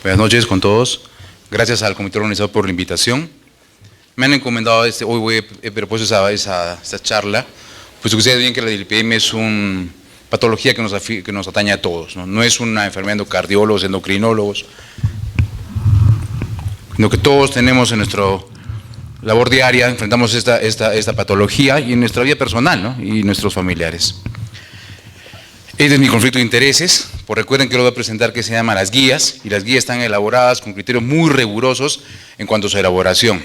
Buenas noches con todos. Gracias al comité organizador por la invitación. Me han encomendado, hoy he propuesto esa charla, pues que ustedes ven que la dislipidemia es una patología que nos atañe a todos, ¿no? No es una enfermedad de cardiólogos, endocrinólogos, sino que todos tenemos en nuestra labor diaria, enfrentamos esta patología y en nuestra vida personal, ¿no? Y nuestros familiares. Este es mi conflicto de intereses. Pues recuerden que lo voy a presentar, que se llama las guías, y las guías están elaboradas con criterios muy rigurosos en cuanto a su elaboración.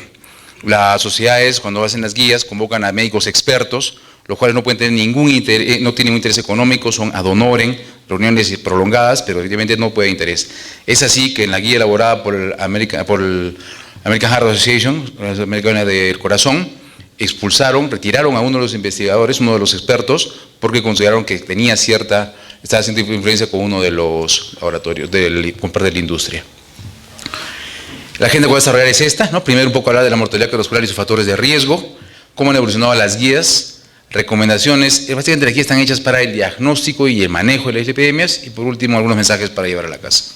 Las sociedades, cuando hacen las guías, convocan a médicos expertos, los cuales no pueden tener ningún interés económico, son ad honorem, reuniones prolongadas, pero evidentemente no puede interés. Es así que en la guía elaborada por el American Heart Association, la Americana del Corazón, retiraron a uno de los investigadores, uno de los expertos, porque consideraron que estaba haciendo influencia con uno de los laboratorios, de la industria. La agenda que voy a desarrollar es esta, ¿no? Primero un poco hablar de la mortalidad cardiovascular y sus factores de riesgo, cómo han evolucionado las guías, recomendaciones. Básicamente las guías están hechas para el diagnóstico y el manejo de las epidemias, y por último algunos mensajes para llevar a la casa.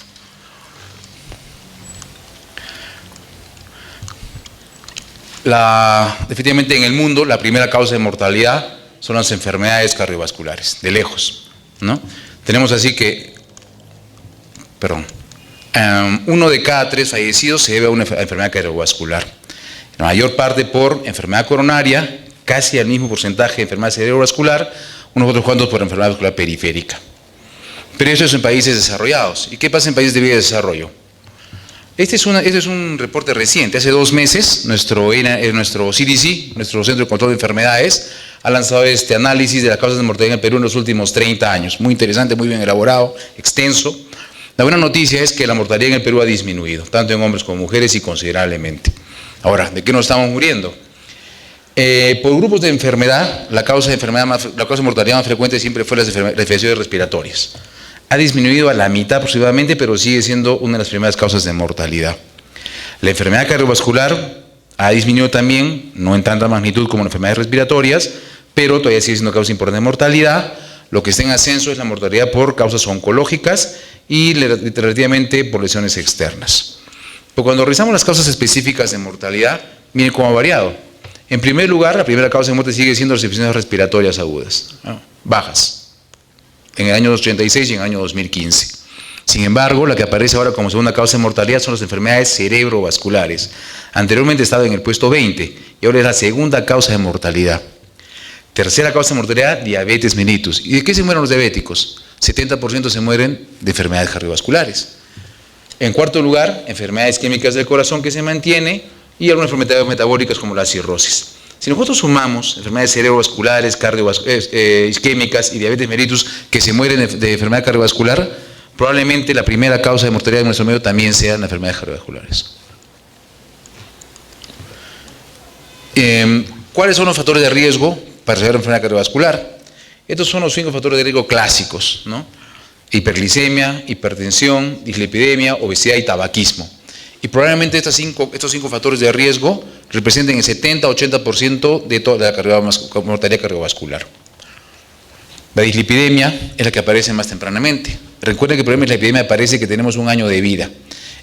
Definitivamente en el mundo la primera causa de mortalidad son las enfermedades cardiovasculares, de lejos, ¿no? Tenemos así que, uno de cada 3 fallecidos se debe a una enfermedad cardiovascular. La mayor parte por enfermedad coronaria, casi al mismo porcentaje de enfermedad cerebrovascular, unos otros cuantos por enfermedad vascular periférica. Pero eso es en países desarrollados. ¿Y qué pasa en países de vías de desarrollo? Este es un reporte reciente. Hace 2 meses, nuestro CDC, nuestro Centro de Control de Enfermedades, ha lanzado este análisis de las causas de mortalidad en el Perú en los últimos 30 años. Muy interesante, muy bien elaborado, extenso. La buena noticia es que la mortalidad en el Perú ha disminuido, tanto en hombres como mujeres, y considerablemente. Ahora, ¿de qué nos estamos muriendo? Por grupos de enfermedad, la causa de mortalidad más frecuente siempre fue las infecciones respiratorias. Ha disminuido a la mitad aproximadamente, pero sigue siendo una de las primeras causas de mortalidad. La enfermedad cardiovascular ha disminuido también, no en tanta magnitud como las enfermedades respiratorias, pero todavía sigue siendo causa importante de mortalidad. Lo que está en ascenso es la mortalidad por causas oncológicas y relativamente por lesiones externas. Pero cuando revisamos las causas específicas de mortalidad, miren cómo ha variado. En primer lugar, la primera causa de muerte sigue siendo las infecciones respiratorias agudas, ¿no? Bajas, en el año 86 y en el año 2015. Sin embargo, la que aparece ahora como segunda causa de mortalidad son las enfermedades cerebrovasculares. Anteriormente estaba en el puesto 20 y ahora es la segunda causa de mortalidad. Tercera causa de mortalidad, diabetes mellitus. ¿Y de qué se mueren los diabéticos? 70% se mueren de enfermedades cardiovasculares. En cuarto lugar, enfermedades químicas del corazón, que se mantiene, y algunas enfermedades metabólicas como la cirrosis. Si nosotros sumamos enfermedades cerebrovasculares, isquémicas y diabetes mellitus que se mueren de enfermedad cardiovascular, probablemente la primera causa de mortalidad en nuestro medio también sean las enfermedades cardiovasculares. ¿Cuáles son los factores de riesgo para desarrollar enfermedad cardiovascular? Estos son los 5 factores de riesgo clásicos, ¿no? Hiperglicemia, hipertensión, dislipidemia, obesidad y tabaquismo. Y probablemente estos 5 factores de riesgo representen el 70-80% de toda la mortalidad cardiovascular. La dislipidemia es la que aparece más tempranamente. Recuerden que el problema de la dislipidemia aparece que tenemos 1 año de vida.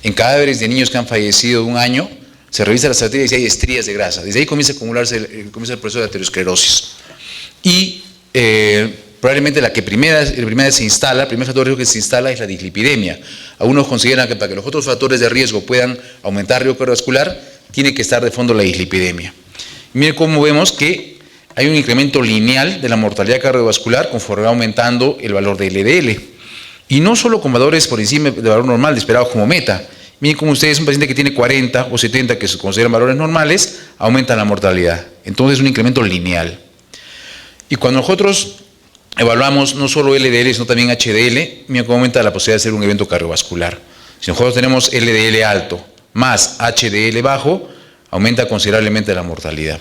En cadáveres de niños que han fallecido de 1 año, se revisa las arterias y hay estrías de grasa. Desde ahí comienza a acumularse el proceso de arteriosclerosis. Y probablemente el primer factor de riesgo que se instala es la dislipidemia. Algunos consideran que para que los otros factores de riesgo puedan aumentar el riesgo cardiovascular, tiene que estar de fondo la dislipidemia. Miren cómo vemos que hay un incremento lineal de la mortalidad cardiovascular conforme va aumentando el valor de LDL. Y no solo con valores por encima del valor normal esperados como meta. Miren cómo ustedes, un paciente que tiene 40 o 70 que se consideran valores normales, aumenta la mortalidad. Entonces es un incremento lineal. Y cuando nosotros evaluamos no solo LDL, sino también HDL, miren cómo aumenta la posibilidad de ser un evento cardiovascular. Si nosotros tenemos LDL alto más HDL bajo, aumenta considerablemente la mortalidad.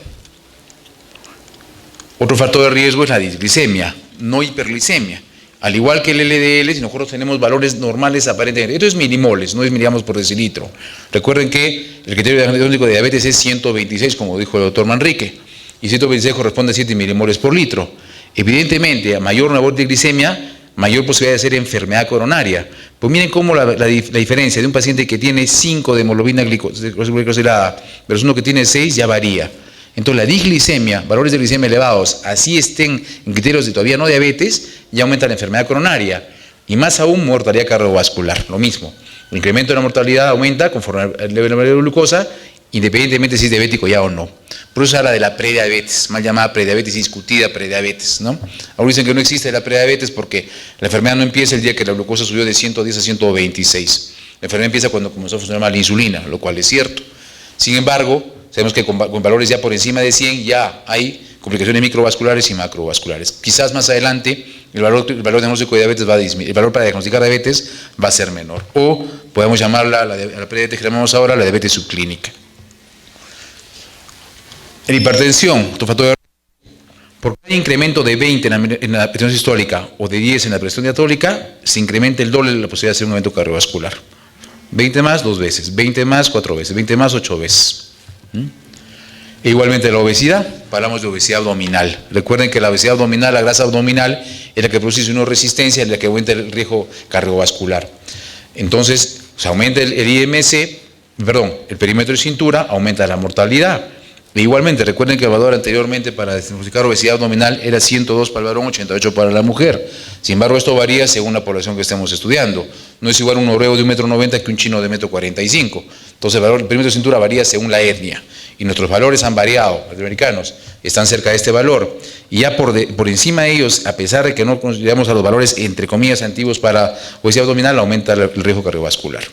Otro factor de riesgo es la disglicemia, no hiperglicemia. Al igual que el LDL, si nosotros tenemos valores normales aparentemente, esto es milimoles, no es miligramos por decilitro. Recuerden que el criterio diagnóstico de diabetes es 126, como dijo el doctor Manrique, y 126 corresponde a 7 milimoles por litro. Evidentemente, a mayor valor de glicemia, mayor posibilidad de hacer enfermedad coronaria. Pues miren cómo la diferencia de un paciente que tiene 5 de hemoglobina glicosilada versus uno que tiene 6 ya varía. Entonces la disglicemia, valores de glicemia elevados, así estén en criterios de todavía no diabetes, ya aumenta la enfermedad coronaria. Y más aún, mortalidad cardiovascular, lo mismo. El incremento de la mortalidad aumenta conforme el nivel de glucosa, independientemente si es diabético ya o no. Por eso se habla de la prediabetes, mal llamada prediabetes, discutida prediabetes, ¿no? Ahora dicen que no existe la prediabetes porque la enfermedad no empieza el día que la glucosa subió de 110 a 126. La enfermedad empieza cuando comenzó a funcionar mal la insulina, lo cual es cierto. Sin embargo, sabemos que con valores ya por encima de 100 ya hay complicaciones microvasculares y macrovasculares. Quizás más adelante el valor diagnóstico de diabetes va a disminuir, el valor para diagnosticar diabetes va a ser menor. O podemos llamarla, la prediabetes que llamamos ahora, la diabetes subclínica. En hipertensión, otro factor de riesgo, por cada incremento de 20 en la presión sistólica o de 10 en la presión diastólica, se incrementa el doble la posibilidad de hacer un evento cardiovascular. 20 más, 2 veces, 20 más, 4 veces, 20 más, 8 veces. E igualmente la obesidad, hablamos de obesidad abdominal. Recuerden que la obesidad abdominal, la grasa abdominal, es la que produce inmunoresistencia, es la que aumenta el riesgo cardiovascular. Entonces, se aumenta el IMC, el perímetro de cintura, aumenta la mortalidad. E igualmente, recuerden que el valor anteriormente para diagnosticar obesidad abdominal era 102 para el varón, 88 para la mujer. Sin embargo, esto varía según la población que estemos estudiando. No es igual un noruego de 1,90 m que un chino de 1,45 m. Entonces, el perímetro de cintura varía según la etnia. Y nuestros valores han variado, los latinoamericanos están cerca de este valor. Y ya por encima de ellos, a pesar de que no consideramos a los valores, entre comillas, antiguos para obesidad abdominal, aumenta el riesgo cardiovascular.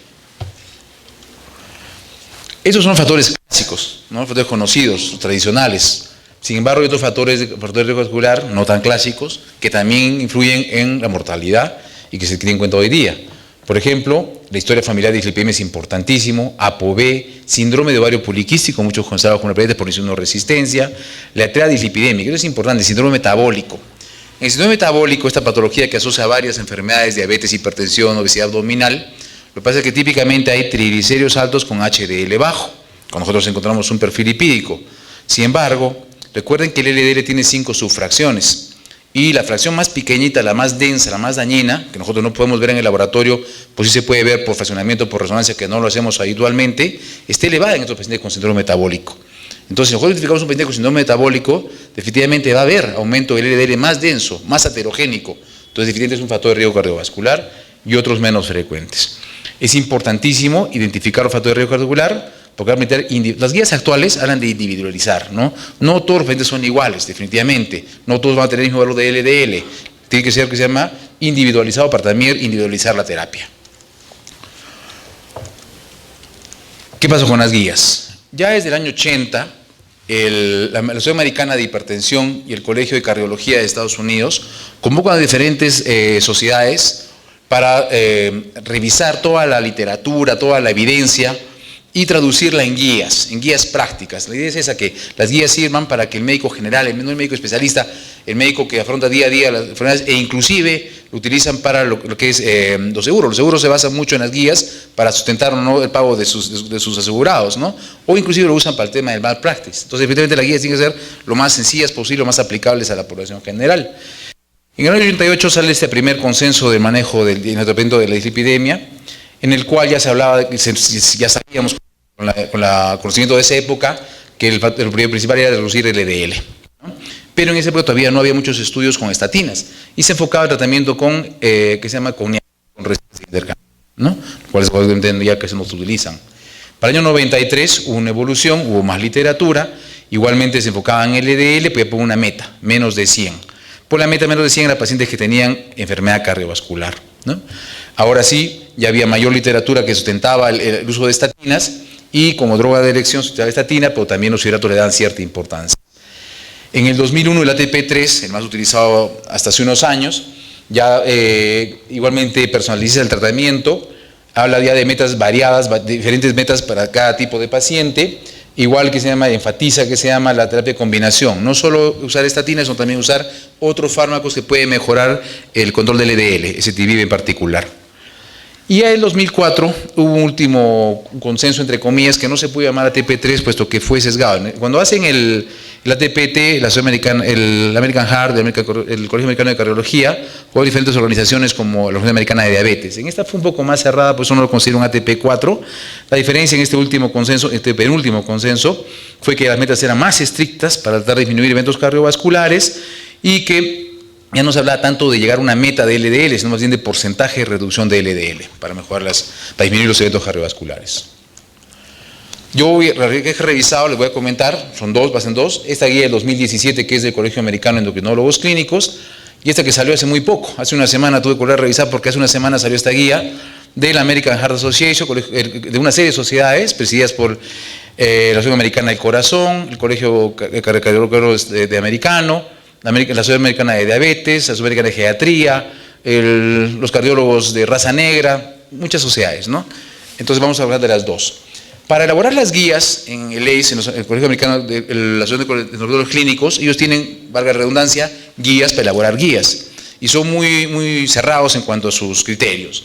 Esos son factores clásicos, ¿no? Factores conocidos, tradicionales. Sin embargo, hay otros factores de riesgo vascular no tan clásicos que también influyen en la mortalidad y que se tienen en cuenta hoy día. Por ejemplo, la historia familiar de dislipidemia es importantísimo, ApoB, síndrome de ovario poliquístico, muchos considerados como diabetes por insulino-resistencia, la arteria dislipidémica, eso es importante, el síndrome metabólico. En el síndrome metabólico, esta patología que asocia a varias enfermedades, diabetes, hipertensión, obesidad abdominal, lo que pasa es que típicamente hay triglicéridos altos con HDL bajo, cuando nosotros encontramos un perfil lipídico. Sin embargo, recuerden que el LDL tiene 5 subfracciones y la fracción más pequeñita, la más densa, la más dañina, que nosotros no podemos ver en el laboratorio, pues sí se puede ver por fraccionamiento, por resonancia, que no lo hacemos habitualmente, está elevada en estos pacientes con síndrome metabólico. Entonces, si nosotros identificamos un paciente con síndrome metabólico, definitivamente va a haber aumento del LDL más denso, más heterogénico. Entonces, definitivamente es un factor de riesgo cardiovascular y otros menos frecuentes. Es importantísimo identificar los factores de riesgo cardiovascular, porque las guías actuales hablan de individualizar, ¿no? No todos los pacientes son iguales, definitivamente. No todos van a tener el mismo valor de LDL. Tiene que ser lo que se llama individualizado para también individualizar la terapia. ¿Qué pasó con las guías? Ya desde el año 80, la Asociación Americana de Hipertensión y el Colegio de Cardiología de Estados Unidos convocan a diferentes sociedades para revisar toda la literatura, toda la evidencia y traducirla en guías prácticas. La idea es esa, que las guías sirvan para que el médico general, no el médico especialista, el médico que afronta día a día las enfermedades, e inclusive lo utilizan para lo que es los seguros. Los seguros se basan mucho en las guías para sustentar o no el pago de sus asegurados, ¿no? O inclusive lo usan para el tema del malpractice. Entonces, evidentemente las guías tienen que ser lo más sencillas posible, lo más aplicables a la población general. En el año 88 sale este primer consenso de manejo del tratamiento de la dislipidemia, en el cual ya se hablaba, ya sabíamos con el conocimiento de esa época que el principal era reducir el LDL, ¿no? Pero en esa época todavía no había muchos estudios con estatinas y se enfocaba el tratamiento con, que se llama con resistencia intercambio, ¿no? Los cuales obviamente ya que se nos utilizan. Para el año 93 hubo una evolución, hubo más literatura, igualmente se enfocaba en LDL, pero por una meta, menos de 100. Por la meta menos de 100 eran pacientes que tenían enfermedad cardiovascular, ¿no? Ahora sí, ya había mayor literatura que sustentaba el uso de estatinas, y como droga de elección se utilizaba estatina, pero también los hidratos le dan cierta importancia. En el 2001 el ATP3, el más utilizado hasta hace unos años, ya igualmente personaliza el tratamiento, habla ya de metas variadas, diferentes metas para cada tipo de paciente, igual que se llama, enfatiza que se llama la terapia de combinación, no solo usar estatinas, sino también usar otros fármacos que pueden mejorar el control del LDL, ese TBIB en particular. Y ya en el 2004 hubo un último consenso, entre comillas, que no se puede llamar ATP3 puesto que fue sesgado. Cuando hacen el ATPT, la Sudamericana, el American Heart, el Colegio Americano de Cardiología, o diferentes organizaciones como la Organización Americana de Diabetes. En esta fue un poco más cerrada, pues uno lo considera un ATP4. La diferencia en este último consenso, este penúltimo consenso, fue que las metas eran más estrictas para tratar de disminuir eventos cardiovasculares y que ya no se hablaba tanto de llegar a una meta de LDL, sino más bien de porcentaje de reducción de LDL para disminuir los eventos cardiovasculares. Yo he revisado, les voy a comentar, pasan dos, esta guía del 2017 que es del Colegio Americano de Endocrinólogos Clínicos y esta que salió hace muy poco, hace una semana tuve que volver a revisar porque hace una semana salió esta guía de la American Heart Association, de una serie de sociedades presididas por la Asociación Americana del Corazón, el Colegio Cardiólogo de Americano, la Sociedad Americana de Diabetes, la Sociedad Americana de Geriatría, los cardiólogos de raza negra, muchas sociedades, ¿no? Entonces vamos a hablar de las dos. Para elaborar las guías en el ACE, en el Colegio Americano de la Asociación de Endocrinólogos Clínicos, ellos tienen, valga la redundancia, guías para elaborar guías. Y son muy cerrados en cuanto a sus criterios.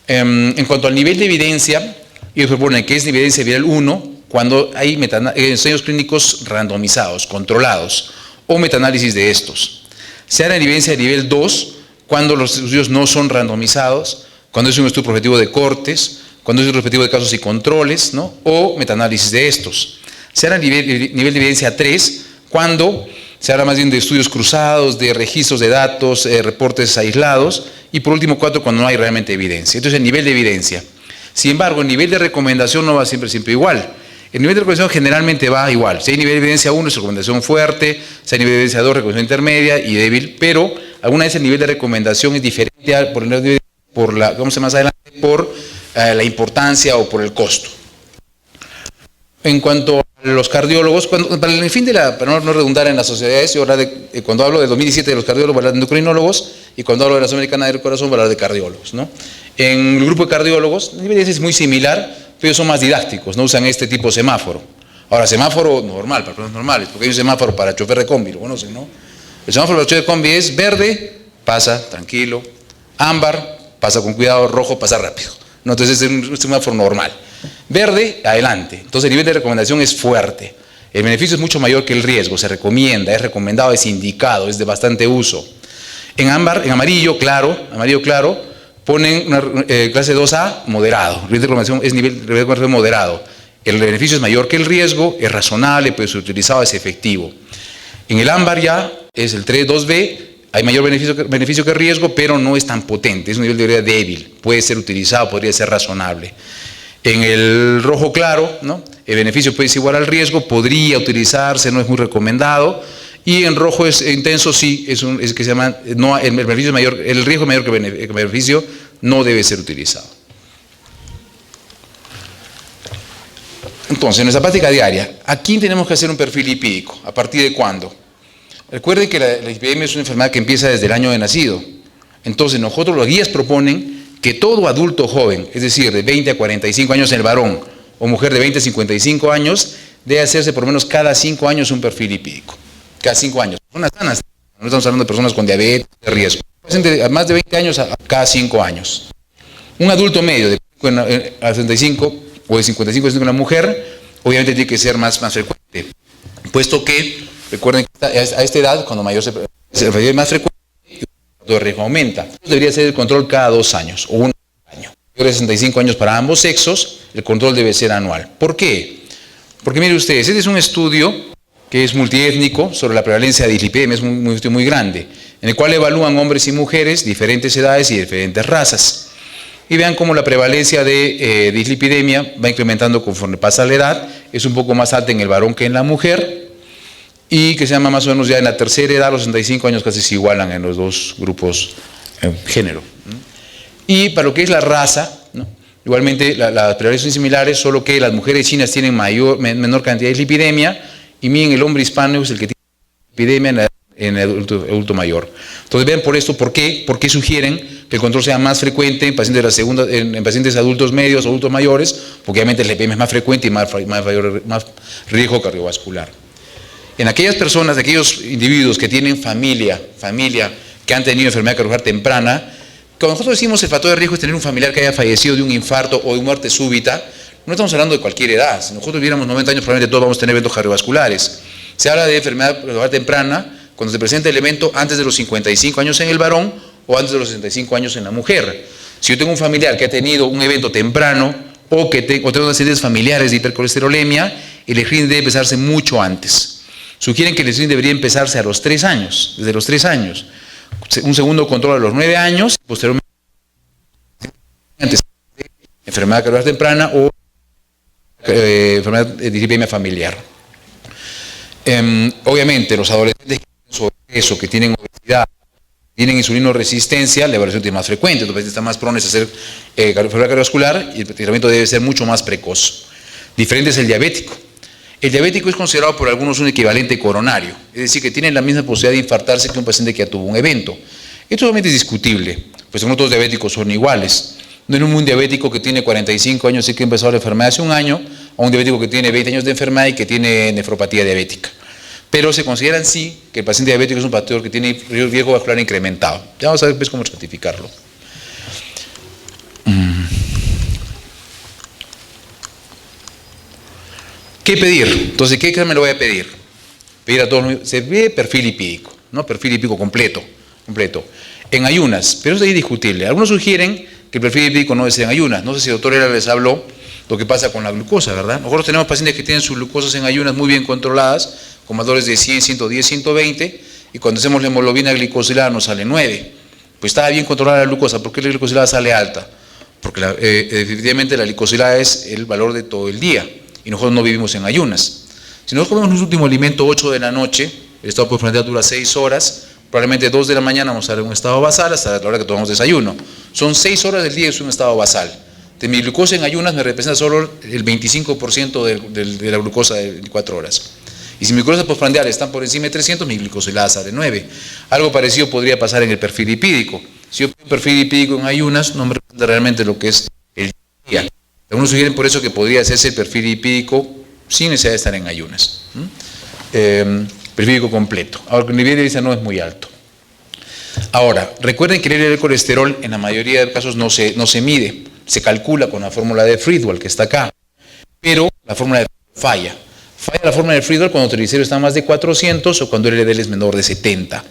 En cuanto al nivel de evidencia, ellos proponen que es de evidencia nivel 1 cuando hay ensayos clínicos randomizados, controlados, o metaanálisis de estos. Se hará evidencia de nivel 2 cuando los estudios no son randomizados, cuando es un estudio prospectivo de cortes, cuando es un respectivo de casos y controles, ¿no? O metaanálisis de estos. Se hará nivel de evidencia 3 cuando se habla más bien de estudios cruzados, de registros de datos, reportes aislados, y por último 4 cuando no hay realmente evidencia. Entonces el nivel de evidencia. Sin embargo, el nivel de recomendación no va siempre igual. El nivel de recomendación generalmente va igual. Si hay nivel de evidencia 1 es recomendación fuerte, si hay nivel de evidencia 2 recomendación intermedia y débil, pero alguna vez el nivel de recomendación es diferente por la importancia o por el costo. En cuanto a los cardiólogos, para el fin para no redundar en las sociedades, yo cuando hablo del 2017 de los cardiólogos, voy a hablar de endocrinólogos, y cuando hablo de la Asociación Americana del Corazón, voy a hablar de cardiólogos, ¿no? En el grupo de cardiólogos, el nivel de evidencia es muy similar, pero son más didácticos, no usan este tipo de semáforo. Ahora, semáforo normal, para personas normales, porque hay un semáforo para chofer de combi, lo conocen, ¿no? El semáforo para chofer de combi es verde, pasa tranquilo, ámbar, pasa con cuidado, rojo, pasa rápido. No, entonces es un semáforo normal. Verde, adelante. Entonces el nivel de recomendación es fuerte. El beneficio es mucho mayor que el riesgo, se recomienda, es recomendado, es indicado, es de bastante uso. En amarillo claro, ponen una clase 2A moderado. El nivel de recomendación es nivel de recomendación moderado. El beneficio es mayor que el riesgo, es razonable, puede ser utilizado, es efectivo. En el ámbar ya es el 3-2B, hay mayor beneficio que riesgo, pero no es tan potente, es un nivel de evidencia débil, puede ser utilizado, podría ser razonable. En el rojo claro, ¿no? El beneficio puede ser igual al riesgo, podría utilizarse, no es muy recomendado. Y en rojo es intenso, sí, es que se llama, no, el beneficio es mayor, el riesgo es mayor que el beneficio, no debe ser utilizado. Entonces, en nuestra práctica diaria, ¿a quién tenemos que hacer un perfil lipídico? ¿A partir de cuándo? Recuerden que la lipidemia es una enfermedad que empieza desde el año de nacido. Entonces, nosotros los guías proponen que todo adulto joven, es decir, de 20 a 45 años en el varón, o mujer de 20 a 55 años, debe hacerse por lo menos cada 5 años un perfil lipídico. Cada 5 años. Personas sanas, no estamos hablando de personas con diabetes, de riesgo. Más de 20 años a cada 5 años. Un adulto medio de 65 o de 55 años, una mujer, obviamente tiene que ser más frecuente, puesto que, recuerden que a esta edad, cuando mayor se refiere más frecuente, el riesgo aumenta. Debería ser el control cada 2 años o 1 año. Mayor de 65 años para ambos sexos, el control debe ser anual. ¿Por qué? Porque miren ustedes, este es un estudio que es multiétnico sobre la prevalencia de dislipidemia, es un estudio muy grande, en el cual evalúan hombres y mujeres, diferentes edades y diferentes razas. Y vean cómo la prevalencia de dislipidemia va incrementando conforme pasa la edad, es un poco más alta en el varón que en la mujer, y que se llama más o menos ya en la tercera edad, los 65 años casi se igualan en los dos grupos género. Y para lo que es la raza, ¿no? Igualmente las prevalencias son similares, solo que las mujeres chinas tienen menor cantidad de dislipidemia, y miren, el hombre hispano es el que tiene dislipidemia en el adulto mayor. Entonces vean por esto, ¿por qué sugieren que el control sea más frecuente en pacientes de la segunda, en pacientes adultos medios o adultos mayores? Porque obviamente el lipidemia es más frecuente y más riesgo cardiovascular. En aquellas personas, de aquellos individuos que tienen familia que han tenido enfermedad cardiovascular temprana, cuando nosotros decimos el factor de riesgo es tener un familiar que haya fallecido de un infarto o de muerte súbita, no estamos hablando de cualquier edad. Si nosotros tuviéramos 90 años, probablemente todos vamos a tener eventos cardiovasculares. Se habla de enfermedad cardiovascular temprana cuando se presenta el evento antes de los 55 años en el varón o antes de los 65 años en la mujer. Si yo tengo un familiar que ha tenido un evento temprano o tengo antecedentes familiares de hipercolesterolemia, el screening debe empezarse mucho antes. Sugieren que el screening debería empezarse a los 3 años, desde los 3 años. Un segundo control a los 9 años, posteriormente enfermedad cardiovascular temprana o enfermedad de dislipidemia familiar. Obviamente, los adolescentes que tienen sobrepeso, que tienen obesidad, tienen insulinoresistencia, la evaluación es más frecuente, entonces están más prones a hacer enfermedad cardiovascular y el tratamiento debe ser mucho más precoz. Diferente es el diabético. El diabético es considerado por algunos un equivalente coronario, es decir, que tiene la misma posibilidad de infartarse que un paciente que ya tuvo un evento. Esto obviamente es discutible, pues no todos los diabéticos son iguales. No es un diabético que tiene 45 años y que empezó la enfermedad hace un año, a un diabético que tiene 20 años de enfermedad y que tiene nefropatía diabética. Pero se considera en sí que el paciente diabético es un factor que tiene riesgo vascular incrementado. Ya vamos a ver pues, cómo certificarlo. ¿Qué pedir? Entonces, ¿qué examen le voy a pedir? Pedir a todos, se ve perfil lipídico, ¿no? Perfil lipídico completo. En ayunas, pero eso es discutible. Algunos sugieren que el perfil lipídico no debe ser en ayunas. No sé si el doctor Era les habló lo que pasa con la glucosa, ¿verdad? Nosotros tenemos pacientes que tienen sus glucosas en ayunas muy bien controladas, con valores de 100, 110, 120, y cuando hacemos la hemoglobina glicosilada nos sale 9. Pues estaba bien controlada la glucosa. ¿Por qué la glicosilada sale alta? Porque definitivamente la glicosilada es el valor de todo el día, y nosotros no vivimos en ayunas. Si nosotros comemos nuestro último alimento 8 de la noche, el estado de profundidad dura 6 horas, probablemente 2 de la mañana vamos a estar en un estado basal hasta la hora que tomamos desayuno. Son 6 horas del día y es un estado basal. De mi glucosa en ayunas me representa solo el 25% de la glucosa de 24 horas. Y si mis glucosas postprandiales están por encima de 300, mi glicosilada sale 9. Algo parecido podría pasar en el perfil lipídico. Si yo tengo un perfil lipídico en ayunas, no me representa realmente lo que es el día. Algunos sugieren por eso que podría hacerse el perfil lipídico sin necesidad de estar en ayunas. Perfil lipídico completo. Ahora, el nivel de glicemia no es muy alto. Ahora, recuerden que el nivel de colesterol en la mayoría de casos no se mide. Se calcula con la fórmula de Friedwald, que está acá. Pero la fórmula de falla. Falla la fórmula de Friedwald cuando el triglicéridos está más de 400 o cuando el LDL es menor de 70.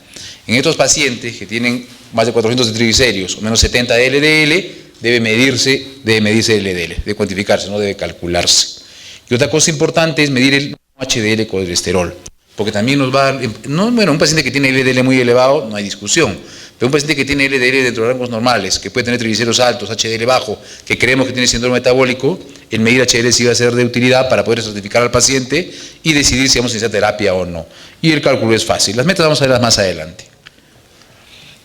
En estos pacientes que tienen más de 400 de triglicéridos o menos 70 de LDL, debe medirse el LDL, debe cuantificarse, no debe calcularse. Y otra cosa importante es medir el HDL colesterol, porque también nos va a dar, un paciente que tiene LDL muy elevado, no hay discusión, pero un paciente que tiene LDL dentro de rangos normales, que puede tener triglicéridos altos, HDL bajo, que creemos que tiene síndrome metabólico, el medir HDL sí va a ser de utilidad para poder certificar al paciente y decidir si vamos a necesitar terapia o no. Y el cálculo es fácil, las metas vamos a verlas más adelante.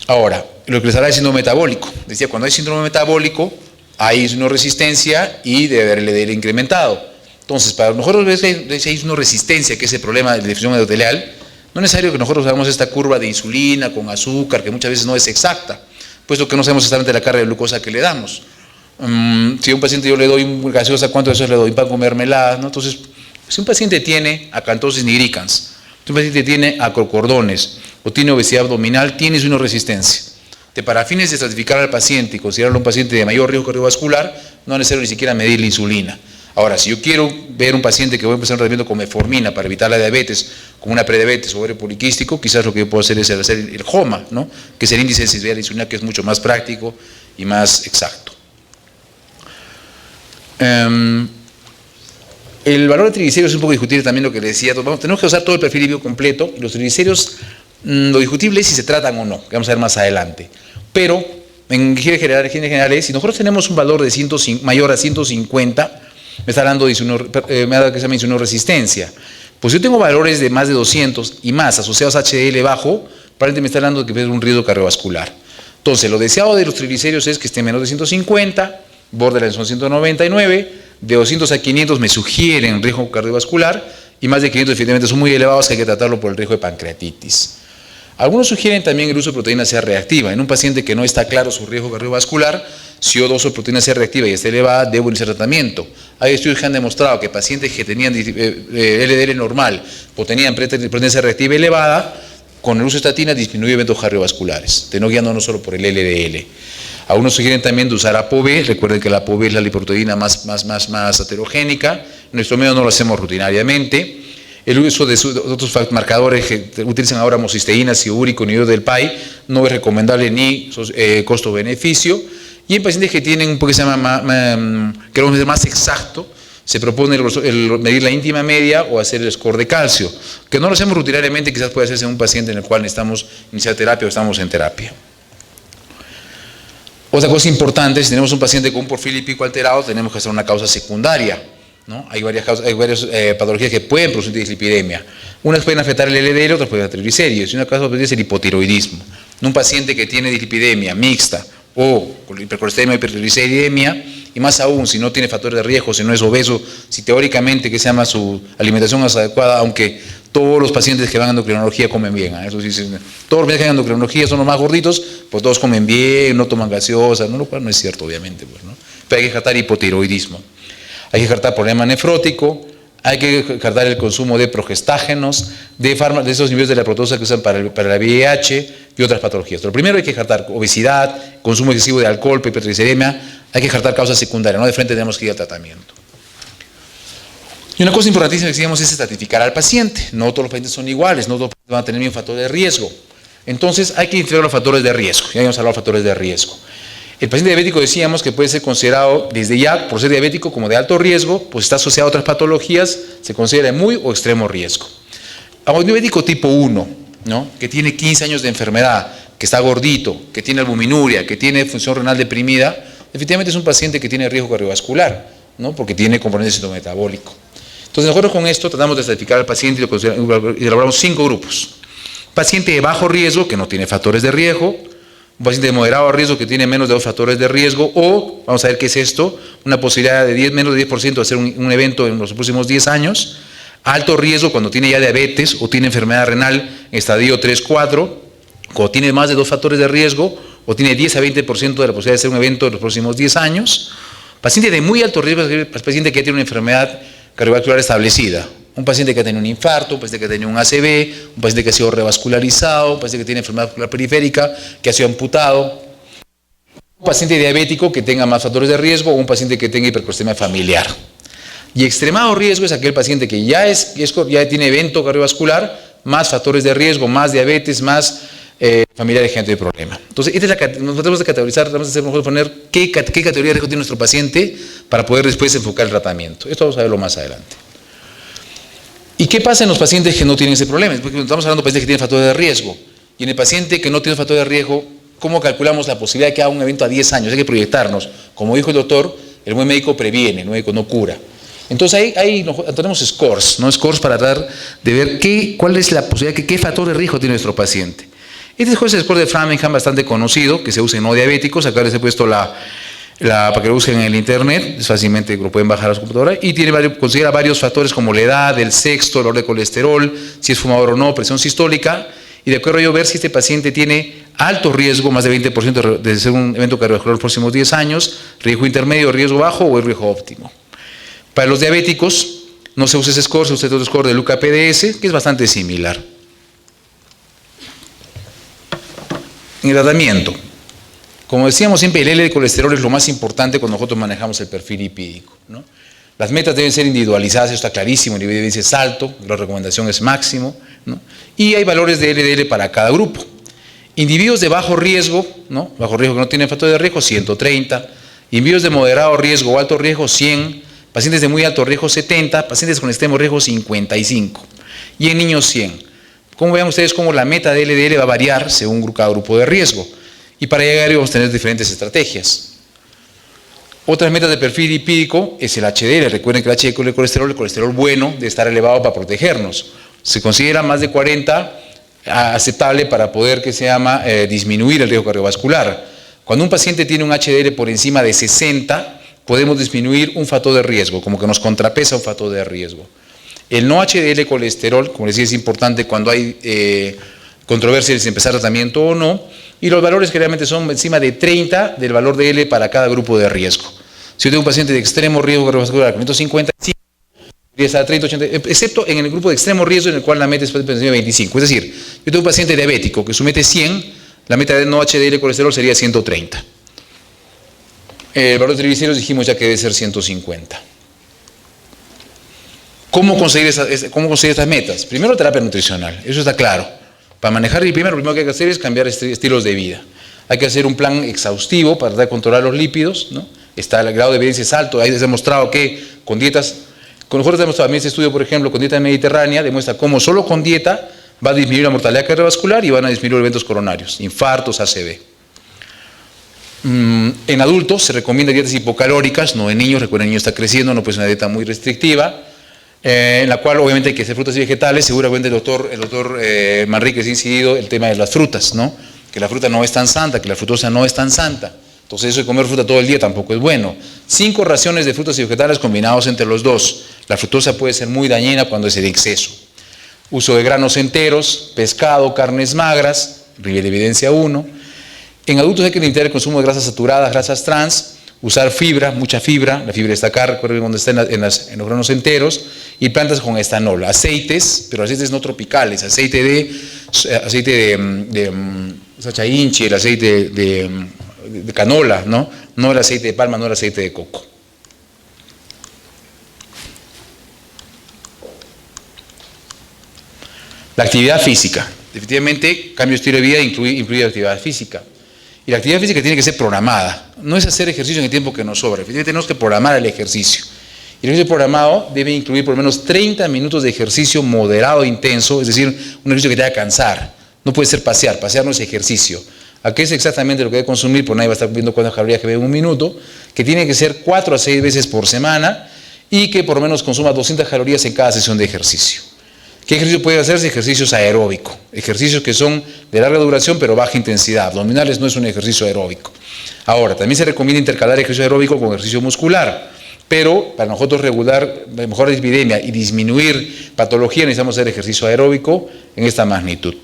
Ahora, lo que les habla de síndrome metabólico. Decía, cuando hay síndrome metabólico, hay insulinoresistencia y debe haber LDL incrementado. Entonces, para nosotros ver si hay insulinoresistencia, que es el problema de la difusión endotelial, no es necesario que nosotros hagamos esta curva de insulina con azúcar, que muchas veces no es exacta, puesto que no sabemos exactamente la carga de glucosa que le damos. Si a un paciente yo le doy gaseosa, ¿cuánto de eso le doy? Pan con mermelada, ¿no? Entonces, si un paciente tiene acantosis nigricans, si un paciente tiene acrocordones o tiene obesidad abdominal, tiene insulinoresistencia. Para fines de estratificar al paciente y considerarlo un paciente de mayor riesgo cardiovascular, no es necesario ni siquiera medir la insulina. Ahora, si yo quiero ver un paciente que voy a empezar un tratamiento con metformina para evitar la diabetes, como una prediabetes o ovario poliquístico, quizás lo que yo puedo hacer es hacer el HOMA, ¿no? Que es el índice de sensibilidad a la insulina, que es mucho más práctico y más exacto. El valor de triglicéridos es un poco discutible también lo que le decía. Tenemos que usar todo el perfil lipídico completo. Los triglicéridos, lo discutible es si se tratan o no, que vamos a ver más adelante. Pero, en generales, si nosotros tenemos un valor de mayor a 150, me está dando insulinoresistencia. Pues yo tengo valores de más de 200 y más asociados a HDL bajo, probablemente me está dando que es un riesgo cardiovascular. Entonces, lo deseado de los triglicéridos es que estén menos de 150, borderline son 199, de 200 a 500 me sugieren riesgo cardiovascular y más de 500 definitivamente son muy elevados que hay que tratarlo por el riesgo de pancreatitis. Algunos sugieren también el uso de proteína C reactiva. En un paciente que no está claro su riesgo cardiovascular, si yo doso proteína C reactiva y está elevada, debo iniciar tratamiento. Hay estudios que han demostrado que pacientes que tenían LDL normal o tenían proteína C reactiva elevada, con el uso de estatina disminuye eventos cardiovasculares, no guiándonos solo por el LDL. Algunos sugieren también de usar ApoB. Recuerden que la ApoB es la lipoproteína más heterogénica. En nuestro medio no lo hacemos rutinariamente. El uso de otros marcadores que utilizan ahora homocisteína, ciúrico, nivel del PAI, no es recomendable ni costo-beneficio. Y en pacientes que tienen un poco que se llama, queremos decir, más exacto, se propone medir la íntima media o hacer el score de calcio, que no lo hacemos rutinariamente, quizás puede hacerse en un paciente en el cual necesitamos iniciar terapia o estamos en terapia. Otra cosa importante, si tenemos un paciente con un perfil lipídico alterado, tenemos que hacer una causa secundaria, ¿no? Hay varias patologías que pueden producir dislipidemia. Unas pueden afectar el LDL, otras pueden afectar triglicéridos, y una causa es el hipotiroidismo. En un paciente que tiene dislipidemia mixta o con hipercolesterolemia o hipertrigliceridemia, y más aún si no tiene factores de riesgo, si no es obeso, si teóricamente que se llama su alimentación es adecuada, aunque todos los pacientes que van a endocrinología comen bien, ¿eh? Eso sí, todos los pacientes que van a endocrinología son los más gorditos, pues todos comen bien, no toman gaseosa, ¿no? Lo cual no es cierto obviamente, pues, ¿no? Pero hay que descartar hipotiroidismo, hay que descartar problema nefrótico, hay que descartar el consumo de progestágenos, de esos niveles de la proteasa que usan para la VIH y otras patologías. Pero primero hay que descartar obesidad, consumo excesivo de alcohol, hipertrigliceridemia, hay que descartar causas secundarias, no de frente tenemos que ir al tratamiento. Y una cosa importantísima que decíamos es estratificar al paciente. No todos los pacientes son iguales, no todos los pacientes van a tener el mismo factor de riesgo. Entonces hay que identificar los factores de riesgo. Ya hemos hablado de factores de riesgo. El paciente diabético decíamos que puede ser considerado desde ya, por ser diabético, como de alto riesgo, pues está asociado a otras patologías, se considera de muy o extremo riesgo. A un diabético tipo 1, ¿no? Que tiene 15 años de enfermedad, que está gordito, que tiene albuminuria, que tiene función renal deprimida, efectivamente es un paciente que tiene riesgo cardiovascular, ¿no? Porque tiene componente citometabólico. Entonces, de acuerdo con esto, tratamos de estratificar al paciente y elaboramos 5 grupos. Paciente de bajo riesgo, que no tiene factores de riesgo. Un paciente de moderado riesgo que tiene menos de 2 factores de riesgo, o, vamos a ver qué es esto, una posibilidad de menos de 10% de hacer un evento en los próximos 10 años. Alto riesgo cuando tiene ya diabetes o tiene enfermedad renal en estadio 3-4, cuando tiene más de 2 factores de riesgo, o tiene 10 a 20% de la posibilidad de hacer un evento en los próximos 10 años. Paciente de muy alto riesgo es el paciente que tiene una enfermedad cardiovascular establecida. Un paciente que ha tenido un infarto, un paciente que ha tenido un ACV, un paciente que ha sido revascularizado, un paciente que tiene enfermedad vascular periférica, que ha sido amputado, un paciente diabético que tenga más factores de riesgo o un paciente que tenga hipercolesterolemia familiar. Y extremado riesgo es aquel paciente que ya tiene evento cardiovascular, más factores de riesgo, más diabetes, más familiar y gente de problema. Entonces, nos tratamos de categorizar, tratamos de poner qué categoría de riesgo tiene nuestro paciente para poder después enfocar el tratamiento. Esto vamos a verlo más adelante. ¿Y qué pasa en los pacientes que no tienen ese problema? Porque estamos hablando de pacientes que tienen factores de riesgo. Y en el paciente que no tiene factor de riesgo, ¿cómo calculamos la posibilidad de que haga un evento a 10 años? Hay que proyectarnos. Como dijo el doctor, el buen médico previene, el médico no cura. Entonces ahí tenemos scores, ¿no? Scores para tratar de ver cuál es la posibilidad, qué factor de riesgo tiene nuestro paciente. Este es el score de Framingham, bastante conocido, que se usa en no diabéticos. Acá les he puesto para que lo busquen en el internet, es fácilmente lo pueden bajar a su computadora, y considera varios factores como la edad, el sexo, el valor de colesterol, si es fumador o no, presión sistólica, y de acuerdo a ello ver si este paciente tiene alto riesgo, más de 20% de ser un evento cardiovascular en los próximos 10 años, riesgo intermedio, riesgo bajo o el riesgo óptimo. Para los diabéticos no se usa ese score, se usa otro score de Luca PDS, que es bastante similar. En el tratamiento, como decíamos siempre, el L de colesterol es lo más importante cuando nosotros manejamos el perfil lipídico, ¿no? Las metas deben ser individualizadas, eso está clarísimo, el nivel de evidencia es alto, la recomendación es máximo, ¿no? Y hay valores de LDL para cada grupo. Individuos de bajo riesgo, ¿no? Bajo riesgo que no tienen factor de riesgo, 130. Individuos de moderado riesgo o alto riesgo, 100. Pacientes de muy alto riesgo, 70. Pacientes con extremo riesgo, 55. Y en niños, 100. Como vean ustedes cómo la meta de LDL va a variar según cada grupo de riesgo. Y para llegar vamos a tener diferentes estrategias. Otras metas de perfil lipídico es el HDL. Recuerden que el colesterol bueno, debe estar elevado para protegernos. Se considera más de 40 aceptable para poder disminuir el riesgo cardiovascular. Cuando un paciente tiene un HDL por encima de 60, podemos disminuir un factor de riesgo, como que nos contrapesa un factor de riesgo. El no HDL colesterol, como les decía, es importante cuando hay controversia si empezar tratamiento o no, y los valores generalmente son encima de 30 del valor de L para cada grupo de riesgo. Si yo tengo un paciente de extremo riesgo cardiovascular, 555, debería a 30, 80, excepto en el grupo de extremo riesgo en el cual la meta es por encima de 25. Es decir, yo tengo un paciente diabético que su meta es 100, la meta de no HDL colesterol sería 130. El valor de triglicéridos dijimos ya que debe ser 150. ¿Cómo conseguir estas metas? Primero, terapia nutricional, eso está claro. Para manejar el primero, lo primero que hay que hacer es cambiar estilos de vida. Hay que hacer un plan exhaustivo para tratar de controlar los lípidos, ¿no? El grado de evidencia es alto, ahí se ha demostrado que con dietas, con nosotros hemos también este estudio, por ejemplo, con dieta mediterránea, demuestra cómo solo con dieta va a disminuir la mortalidad cardiovascular y van a disminuir eventos coronarios, infartos, ACV. En adultos se recomienda dietas hipocalóricas, no en niños, recuerden, el niño está creciendo, no puede ser una dieta muy restrictiva, en la cual obviamente hay que hacer frutas y vegetales. Seguramente el doctor Manríquez ha incidido el tema de las frutas, ¿no? Que la fruta no es tan santa, que la fructosa no es tan santa. Entonces eso de comer fruta todo el día tampoco es bueno. 5 raciones de frutas y vegetales combinados entre los dos. La fructosa puede ser muy dañina cuando es en exceso. Uso de granos enteros, pescado, carnes magras, nivel de evidencia 1. En adultos hay que limitar el consumo de grasas saturadas, grasas trans, usar fibra, mucha fibra, la fibra destacar, recuerden donde está en los granos enteros, y plantas con estanol, aceites, pero aceites no tropicales, aceite de sacha inchi, el aceite de canola, ¿no? No el aceite de palma, no el aceite de coco. La actividad física. Definitivamente, cambio de estilo de vida incluye actividad física. Y la actividad física tiene que ser programada. No es hacer ejercicio en el tiempo que nos sobra. Definitivamente tenemos que programar el ejercicio. Y el ejercicio programado debe incluir por lo menos 30 minutos de ejercicio moderado e intenso, es decir, un ejercicio que te haga cansar. No puede ser pasear no es ejercicio. ¿A qué es exactamente lo que debe consumir? Pues nadie va a estar viendo cuántas calorías que ve en un minuto, que tiene que ser 4 a 6 veces por semana y que por lo menos consuma 200 calorías en cada sesión de ejercicio. ¿Qué ejercicio puede hacerse? Ejercicios aeróbicos, ejercicios que son de larga duración pero baja intensidad. Abdominales no es un ejercicio aeróbico. Ahora, también se recomienda intercalar ejercicio aeróbico con ejercicio muscular, pero para nosotros regular, mejorar la epidemia y disminuir patología necesitamos hacer ejercicio aeróbico en esta magnitud.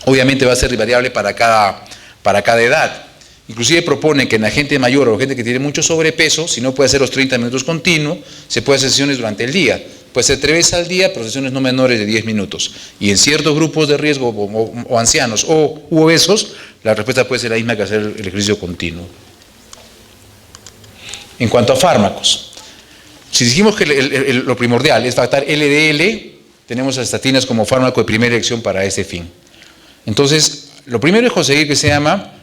Obviamente va a ser variable para cada edad. Inclusive propone que en la gente mayor o gente que tiene mucho sobrepeso, si no puede hacer los 30 minutos continuos, se puede hacer sesiones durante el día. Puede ser 3 veces al día, pero sesiones no menores de 10 minutos. Y en ciertos grupos de riesgo, o ancianos u obesos, la respuesta puede ser la misma que hacer el ejercicio continuo. En cuanto a fármacos, si dijimos que lo primordial es tratar LDL, tenemos las estatinas como fármaco de primera elección para ese fin. Entonces, lo primero es conseguir que se llama,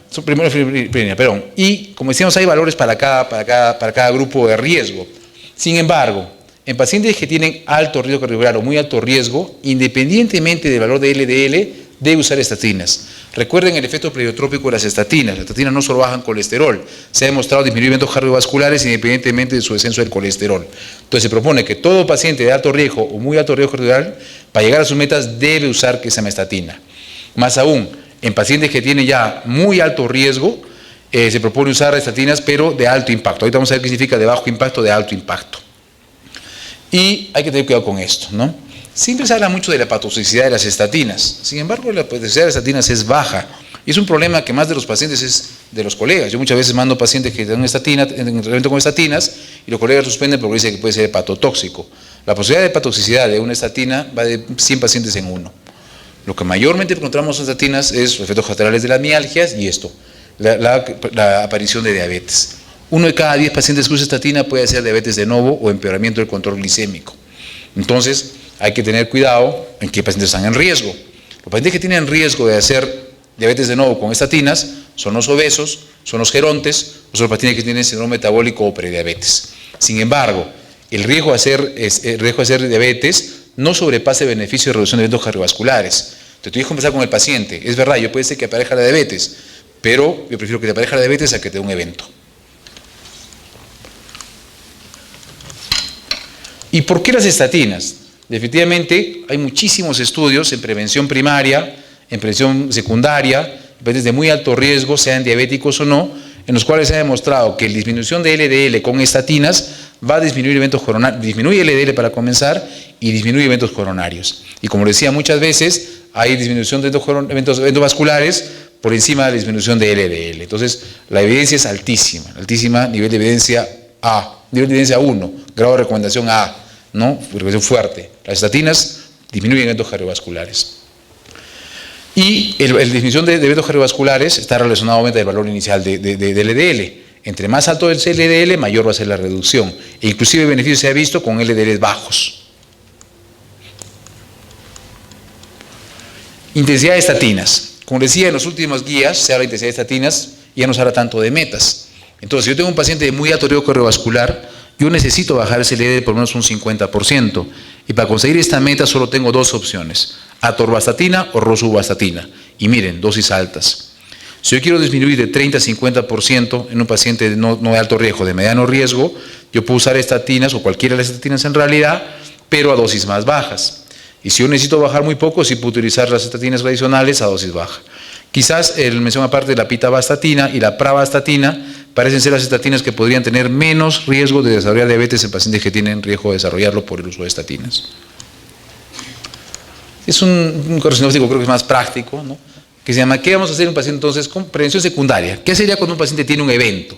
y como decíamos, hay valores para cada grupo de riesgo. Sin embargo, en pacientes que tienen alto riesgo cardiovascular o muy alto riesgo, independientemente del valor de LDL, debe usar estatinas. Recuerden el efecto pleiotrópico de las estatinas. Las estatinas no solo bajan colesterol, se ha demostrado disminuir eventos cardiovasculares independientemente de su descenso del colesterol. Entonces se propone que todo paciente de alto riesgo o muy alto riesgo cardiovascular, para llegar a sus metas, debe usar que se llama estatina. Más aún, en pacientes que tienen ya muy alto riesgo, se propone usar estatinas, pero de alto impacto. Ahorita vamos a ver qué significa de bajo impacto, de alto impacto. Y hay que tener cuidado con esto, ¿no? Siempre se habla mucho de la hepatotoxicidad de las estatinas. Sin embargo, la hepatotoxicidad de las estatinas es baja. Y es un problema que más de los pacientes es de los colegas. Yo muchas veces mando pacientes que dan en tratamiento con estatinas y los colegas suspenden porque dicen que puede ser hepatotóxico. La posibilidad de hepatotoxicidad de una estatina va de 100 pacientes en 1. Lo que mayormente encontramos en estatinas es los efectos colaterales de las mialgias y esto, la aparición de diabetes. 1 de cada 10 pacientes que usa estatina puede hacer diabetes de novo o empeoramiento del control glicémico. Entonces, hay que tener cuidado en qué pacientes están en riesgo. Los pacientes que tienen riesgo de hacer diabetes de novo con estatinas son los obesos, son los gerontes, o son los pacientes que tienen síndrome metabólico o prediabetes. Sin embargo, el riesgo de hacer diabetes no sobrepasa el beneficio de reducción de eventos cardiovasculares. Entonces, tú tienes que conversar con el paciente. Es verdad, yo puede ser que aparezca la diabetes, pero yo prefiero que te aparezca la diabetes a que te dé un evento. ¿Y por qué las estatinas? Definitivamente hay muchísimos estudios en prevención primaria, en prevención secundaria, pacientes de muy alto riesgo, sean diabéticos o no, en los cuales se ha demostrado que la disminución de LDL con estatinas va a disminuir eventos coronarios, disminuye LDL para comenzar y disminuye eventos coronarios. Y como decía muchas veces, hay disminución de eventos vasculares por encima de la disminución de LDL. Entonces, la evidencia es altísima, nivel de evidencia A, nivel de evidencia 1, grado de recomendación A, ¿no? Recomendación fuerte. Las estatinas disminuyen eventos cardiovasculares. Y la disminución de eventos cardiovasculares está relacionado obviamente al valor inicial de LDL. Entre más alto es el LDL, mayor va a ser la reducción. E inclusive el beneficio se ha visto con LDLs bajos. Intensidad de estatinas. Como decía, en los últimos guías se habla de intensidad de estatinas y ya no se habla tanto de metas. Entonces, si yo tengo un paciente de muy alto riesgo cardiovascular, yo necesito bajar ese LDL por lo menos un 50%. Y para conseguir esta meta solo tengo dos opciones: atorvastatina o rosuvastatina. Y miren, dosis altas. Si yo quiero disminuir de 30 a 50% en un paciente no de alto riesgo, de mediano riesgo, yo puedo usar estatinas o cualquiera de las estatinas en realidad, pero a dosis más bajas. Y si yo necesito bajar muy poco, sí puedo utilizar las estatinas tradicionales a dosis baja. Quizás mención aparte de la pitavastatina y la pravastatina parecen ser las estatinas que podrían tener menos riesgo de desarrollar diabetes en pacientes que tienen riesgo de desarrollarlo por el uso de estatinas. Es un diagnóstico, creo que es más práctico, ¿no? Que se llama, ¿qué vamos a hacer en un paciente entonces con prevención secundaria? ¿Qué sería cuando un paciente tiene un evento?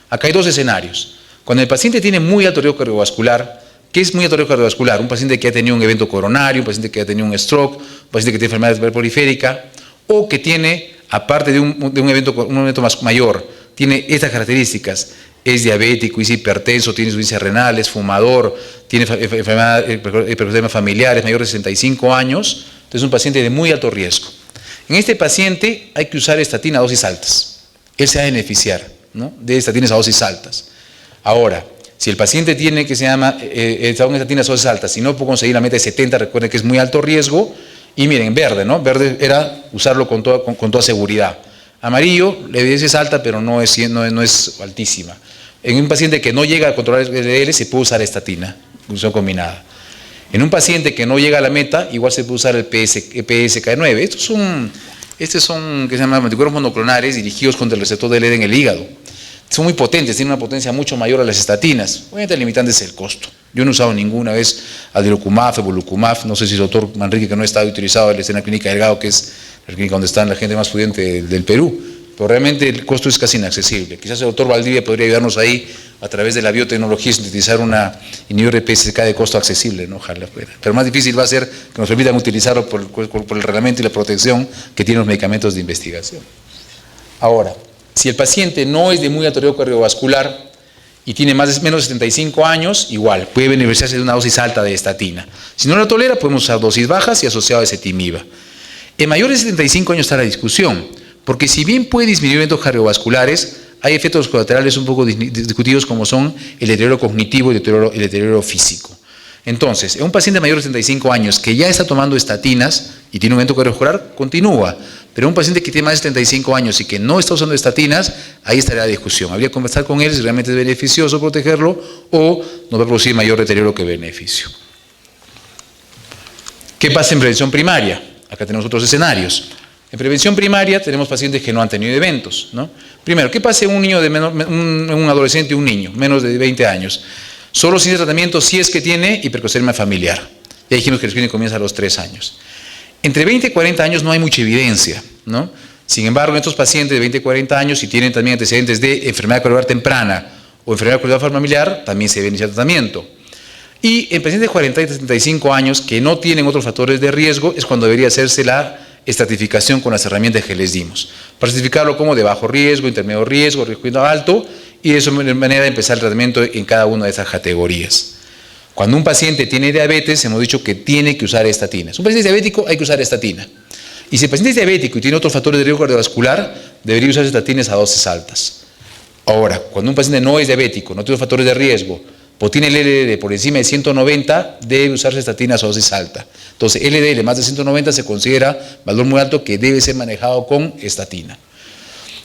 Acá hay dos escenarios. Cuando el paciente tiene muy alto riesgo cardiovascular, ¿qué es muy alto riesgo cardiovascular? Un paciente que ha tenido un evento coronario, un paciente que ha tenido un stroke, un paciente que tiene enfermedad periférica, o que tiene, aparte de un evento más mayor, tiene estas características: es diabético, es hipertenso, tiene insuficiencia renal, es fumador, tiene problemas familiares, mayor de 65 años, entonces es un paciente de muy alto riesgo. En este paciente hay que usar estatina a dosis altas. Él se va a beneficiar, ¿no?, de estatinas a dosis altas. Ahora, si el paciente tiene que se llama estatinas a dosis altas, si no puedo conseguir la meta de 70, recuerden que es muy alto riesgo. Y miren, verde, ¿no? Verde era usarlo con toda seguridad. Amarillo, la evidencia es alta, pero no es altísima. En un paciente que no llega a controlar el LDL, se puede usar estatina, función combinada. En un paciente que no llega a la meta, igual se puede usar el PCSK9. Estos son que se llaman anticuerpos monoclonales dirigidos contra el receptor del LDL en el hígado. Son muy potentes, tienen una potencia mucho mayor a las estatinas. Obviamente el limitante es el costo. Yo no he usado ninguna vez adilucumab, evolocumab, no sé si el doctor Manrique, que no ha estado utilizado, él está en la clínica Delgado, que es la clínica donde está la gente más pudiente del Perú, pero realmente el costo es casi inaccesible. Quizás el doctor Valdivia podría ayudarnos ahí a través de la biotecnología, sintetizar una inhibidor de PCSK de costo accesible, ¿no? Ojalá fuera. Pero más difícil va a ser que nos permitan utilizarlo por el reglamento y la protección que tienen los medicamentos de investigación. Ahora, si el paciente no es de muy alto riesgo cardiovascular y tiene menos de 75 años, igual, puede beneficiarse de una dosis alta de estatina. Si no la tolera, podemos usar dosis bajas y asociado a ezetimiba. En mayores de 75 años está la discusión, porque si bien puede disminuir eventos cardiovasculares, hay efectos colaterales un poco discutidos, como son el deterioro cognitivo y el deterioro físico. Entonces, en un paciente mayor de 75 años que ya está tomando estatinas y tiene un evento cardiovascular, continúa. Pero un paciente que tiene más de 75 años y que no está usando estatinas, ahí estaría la discusión. Habría que conversar con él si realmente es beneficioso protegerlo o nos va a producir mayor deterioro que beneficio. ¿Qué pasa en prevención primaria? Acá tenemos otros escenarios. En prevención primaria tenemos pacientes que no han tenido eventos, ¿no? Primero, ¿qué pasa en un niño un adolescente, un niño, menos de 20 años? Solo sin tratamiento si es que tiene hipercolesterolemia familiar. Ya dijimos que el screening comienza a los 3 años. Entre 20 y 40 años no hay mucha evidencia, ¿no? Sin embargo, en estos pacientes de 20 y 40 años, si tienen también antecedentes de enfermedad cardiovascular temprana o enfermedad cardiovascular familiar, también se debe iniciar tratamiento. Y en pacientes de 40 y 35 años que no tienen otros factores de riesgo, es cuando debería hacerse la estratificación con las herramientas que les dimos. Para estratificarlo como de bajo riesgo, intermedio riesgo alto, y de esa manera empezar el tratamiento en cada una de esas categorías. Cuando un paciente tiene diabetes, hemos dicho que tiene que usar estatinas. Un paciente diabético hay que usar estatina. Y si el paciente es diabético y tiene otros factores de riesgo cardiovascular, debería usar estatinas a dosis altas. Ahora, cuando un paciente no es diabético, no tiene factores de riesgo, o tiene el LDL por encima de 190, debe usarse estatinas a dosis alta. Entonces, LDL más de 190 se considera valor muy alto que debe ser manejado con estatina.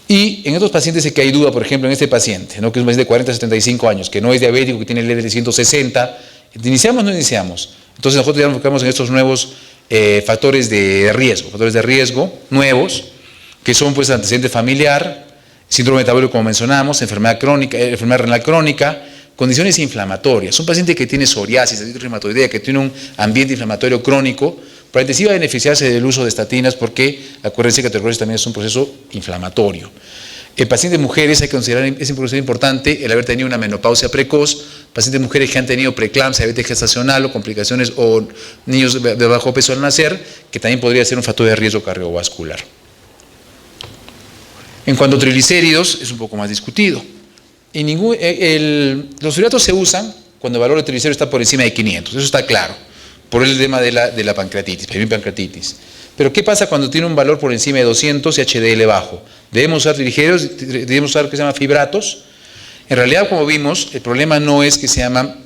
Y en estos pacientes es que hay duda, por ejemplo, en este paciente, ¿no?, que es un paciente de 40 a 75 años, que no es diabético, que tiene el LDL 160, ¿iniciamos o no iniciamos? Entonces nosotros ya nos enfocamos en estos nuevos factores de riesgo nuevos, que son pues antecedente familiar, síndrome metabólico como mencionamos, enfermedad crónica, enfermedad renal crónica, condiciones inflamatorias. Un paciente que tiene psoriasis, artritis reumatoidea, que tiene un ambiente inflamatorio crónico, probablemente sí va a beneficiarse del uso de estatinas porque acuérdense que la osteoporosis también es un proceso inflamatorio. En pacientes mujeres hay que considerar, es importante el haber tenido una menopausia precoz, pacientes mujeres que han tenido preeclampsia, diabetes gestacional o complicaciones, o niños de bajo peso al nacer, que también podría ser un factor de riesgo cardiovascular. En cuanto a triglicéridos, es un poco más discutido. Los fibratos se usan cuando el valor de triglicéridos está por encima de 500, eso está claro, por el tema de la pancreatitis, pancreatitis. Pero ¿qué pasa cuando tiene un valor por encima de 200 y HDL bajo? Debemos usar triglicéridos, debemos usar lo que se llama fibratos. En realidad, como vimos, el problema no es que se llama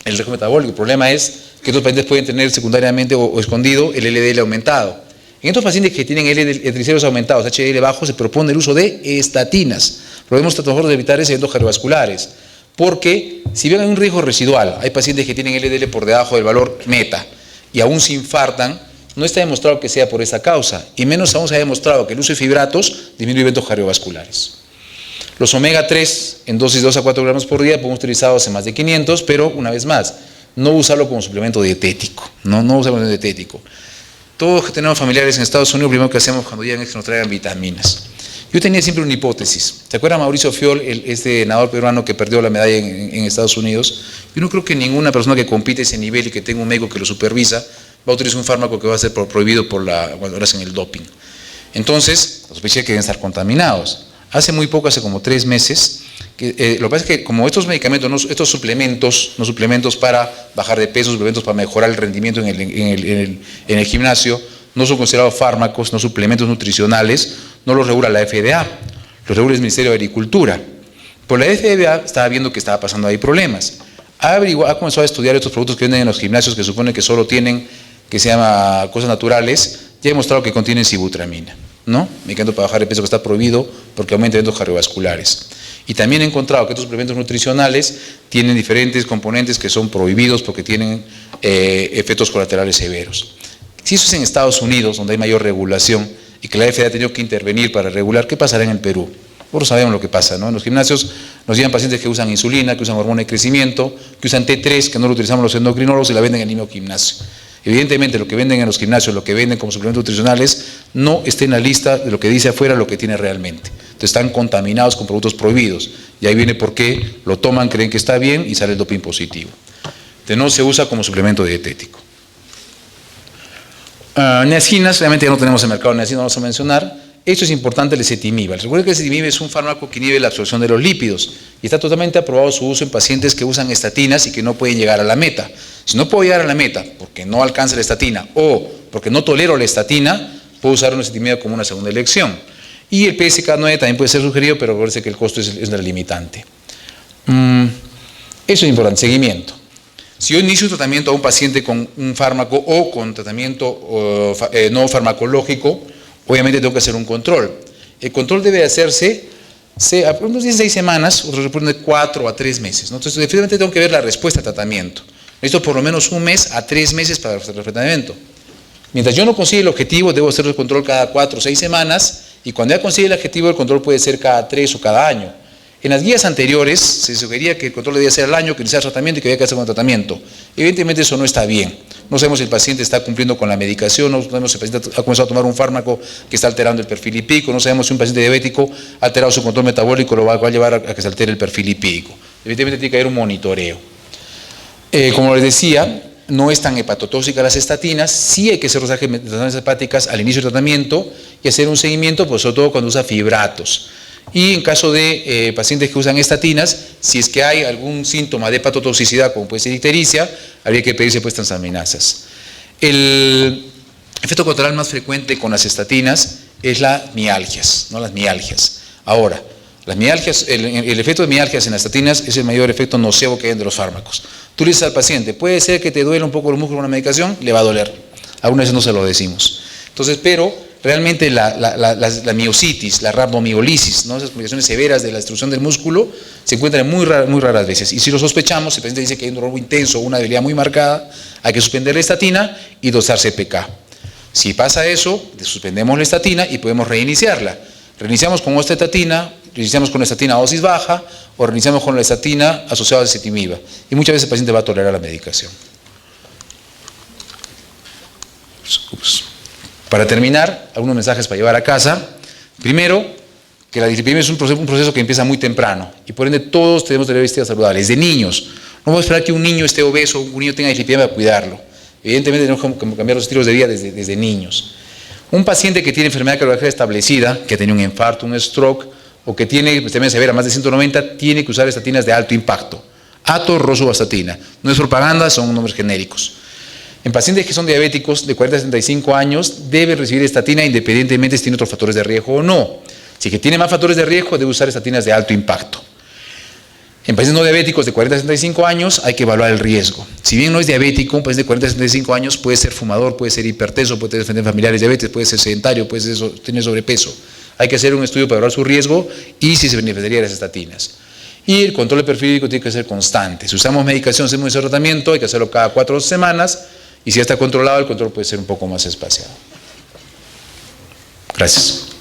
el riesgo metabólico, el problema es que estos pacientes pueden tener secundariamente o escondido el LDL aumentado. En estos pacientes que tienen triglicéridos aumentados, HDL bajo, se propone el uso de estatinas. Podemos tratar de evitar eventos cardiovasculares, porque si bien hay un riesgo residual, hay pacientes que tienen LDL por debajo del valor meta y aún se infartan, no está demostrado que sea por esa causa, y menos aún se ha demostrado que el uso de fibratos disminuye eventos cardiovasculares. Los omega 3 en dosis de 2 a 4 gramos por día podemos utilizarlos en más de 500, pero una vez más, no usarlo como suplemento dietético, no usarlo como dietético. Todos que tenemos familiares en Estados Unidos, lo primero que hacemos cuando llegan es que nos traigan vitaminas. Yo tenía siempre una hipótesis. ¿Se acuerda Mauricio Fiol, este nadador peruano que perdió la medalla en Estados Unidos? Yo no creo que ninguna persona que compite a ese nivel y que tenga un médico que lo supervisa va a utilizar un fármaco que va a ser prohibido cuando hacen el doping. Entonces, los sospeché que deben estar contaminados. Hace muy poco, hace como 3 meses, lo que pasa es que como estos medicamentos, estos suplementos, no suplementos para bajar de peso, suplementos para mejorar el rendimiento en el gimnasio, no son considerados fármacos, no suplementos nutricionales, no los regula la FDA, los regula el Ministerio de Agricultura. Por la FDA estaba viendo que estaba pasando ahí problemas. Ha comenzado a estudiar estos productos que venden en los gimnasios que supone que solo tienen, que se llama cosas naturales, ya ha demostrado que contienen sibutramina, ¿no? Medicamento para bajar de peso que está prohibido porque aumenta eventos cardiovasculares. Y también he encontrado que estos suplementos nutricionales tienen diferentes componentes que son prohibidos porque tienen efectos colaterales severos. Si eso es en Estados Unidos, donde hay mayor regulación y que la FDA ha tenido que intervenir para regular, ¿qué pasará en el Perú? Nosotros sabemos lo que pasa, ¿no? En los gimnasios nos llegan pacientes que usan insulina, que usan hormona de crecimiento, que usan T3, que no lo utilizamos los endocrinólogos y la venden en el mismo gimnasio. Evidentemente, lo que venden en los gimnasios, lo que venden como suplementos nutricionales, no está en la lista de lo que dice afuera, lo que tiene realmente. Entonces están contaminados con productos prohibidos. Y ahí viene por qué lo toman, creen que está bien y sale el doping positivo. Entonces no se usa como suplemento dietético. Niacinas, realmente ya no tenemos en el mercado niacinas, vamos a mencionar. Esto es importante, el ezetimibe. Recuerden que el ezetimibe es un fármaco que inhibe la absorción de los lípidos y está totalmente aprobado su uso en pacientes que usan estatinas y que no pueden llegar a la meta. Si no puedo llegar a la meta porque no alcanza la estatina o porque no tolero la estatina, puedo usar un ezetimibe como una segunda elección. Y el PSK9 también puede ser sugerido, pero parece que el costo es la limitante. Eso es importante, seguimiento. Si yo inicio un tratamiento a un paciente con un fármaco o con tratamiento no farmacológico, obviamente tengo que hacer un control. El control debe hacerse a unos 16 semanas, otros responden de 4 a 3 meses, ¿no? Entonces, definitivamente tengo que ver la respuesta al tratamiento. Necesito por lo menos 1 mes a 3 meses para hacer el tratamiento. Mientras yo no consiga el objetivo, debo hacer el control cada 4 o 6 semanas, y cuando ya consigue el objetivo, el control puede ser cada 3 o cada año. En las guías anteriores se sugería que el control debía ser al año, que iniciar el tratamiento y que había que hacer con el tratamiento. Evidentemente eso no está bien. No sabemos si el paciente está cumpliendo con la medicación, no sabemos si el paciente ha comenzado a tomar un fármaco que está alterando el perfil lipídico, no sabemos si un paciente diabético ha alterado su control metabólico, lo va a llevar a que se altere el perfil lipídico. Evidentemente tiene que haber un monitoreo. Como les decía, no es tan hepatotóxica las estatinas, sí hay que hacer los estatinas hepáticas al inicio del tratamiento y hacer un seguimiento, pues sobre todo cuando usa fibratos. Y en caso de pacientes que usan estatinas, si es que hay algún síntoma de hepatotoxicidad, como puede ser ictericia, habría que pedirse pues transaminasas. El efecto colateral más frecuente con las estatinas es las mialgias, ¿no? Las mialgias. Ahora, las mialgias, el efecto de mialgias en las estatinas es el mayor efecto nocivo que hay de los fármacos. Tú le dices al paciente, puede ser que te duela un poco el músculo con una medicación, le va a doler. Algunas veces no se lo decimos. Entonces, pero realmente la miositis, la rhabdomiolisis, ¿no? Esas complicaciones severas de la destrucción del músculo se encuentran muy raras veces. Y si lo sospechamos, si el paciente dice que hay un dolor muy intenso o una debilidad muy marcada, hay que suspender la estatina y dosar CPK. Si pasa eso, suspendemos la estatina y podemos reiniciarla. Reiniciamos con otra estatina, reiniciamos con la estatina a dosis baja o reiniciamos con la estatina asociada al ezetimibe. Y muchas veces el paciente va a tolerar la medicación. Para terminar, algunos mensajes para llevar a casa. Primero, que la dislipidemia es un proceso que empieza muy temprano y por ende todos tenemos que tener vida saludable, desde niños. No podemos esperar que un niño esté obeso o un niño tenga dislipidemia para cuidarlo. Evidentemente tenemos que cambiar los estilos de vida desde niños. Un paciente que tiene enfermedad cardiovascular establecida, que tiene un infarto, un stroke o que tiene enfermedad severa más de 190, tiene que usar estatinas de alto impacto. Atorrosuvastatina. No es propaganda, son nombres genéricos. En pacientes que son diabéticos de 40 a 65 años, deben recibir estatina independientemente si tiene otros factores de riesgo o no. Si que tiene más factores de riesgo, debe usar estatinas de alto impacto. En pacientes no diabéticos de 40 a 65 años hay que evaluar el riesgo. Si bien no es diabético, un paciente de 40 a 65 años puede ser fumador, puede ser hipertenso, puede tener familiares de diabetes, puede ser sedentario, puede tener sobrepeso. Hay que hacer un estudio para evaluar su riesgo y si se beneficiaría de las estatinas. Y el control perfídico tiene que ser constante. Si usamos medicación, hacemos ese tratamiento, hay que hacerlo cada 4 semanas y si ya está controlado, el control puede ser un poco más espaciado. Gracias.